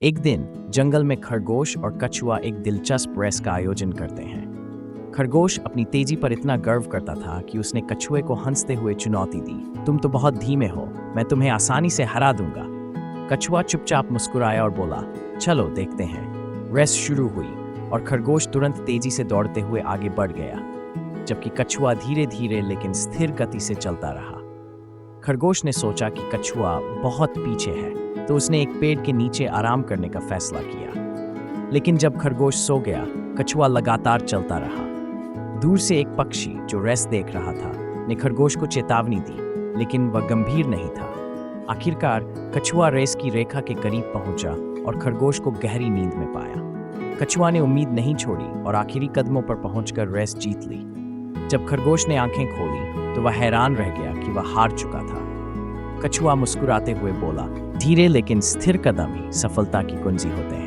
एक दिन जंगल में खरगोश और कछुआ एक दिलचस्प रेस का आयोजन करते हैं। खरगोश अपनी तेजी पर इतना गर्व करता था कि उसने कछुए को हंसते हुए चुनौती दी, तुम तो बहुत धीमे हो, मैं तुम्हें आसानी से हरा दूंगा। कछुआ चुपचाप मुस्कुराया और बोला, चलो देखते हैं। रेस शुरू हुई और खरगोश तुरंत तेजी से दौड़ते हुए आगे बढ़ गया, जबकि कछुआ धीरे धीरे लेकिन स्थिर गति से चलता रहा। खरगोश ने सोचा कि कछुआ बहुत पीछे है, तो उसने एक पेड़ के नीचे आराम करने का फैसला किया। लेकिन जब खरगोश सो गया, कछुआ लगातार चलता रहा। दूर से एक पक्षी जो रेस देख रहा था ने खरगोश को चेतावनी दी, लेकिन वह गंभीर नहीं था। आखिरकार कछुआ रेस की रेखा के करीब पहुंचा और खरगोश को गहरी नींद में पाया। कछुआ ने उम्मीद नहीं छोड़ी और आखिरी कदमों पर पहुंचकर रेस जीत ली। जब खरगोश ने आंखें खोली तो वह हैरान रह गया कि वह हार चुका था। कछुआ मुस्कुराते हुए बोला, धीरे लेकिन स्थिर कदम ही सफलता की कुंजी होते हैं।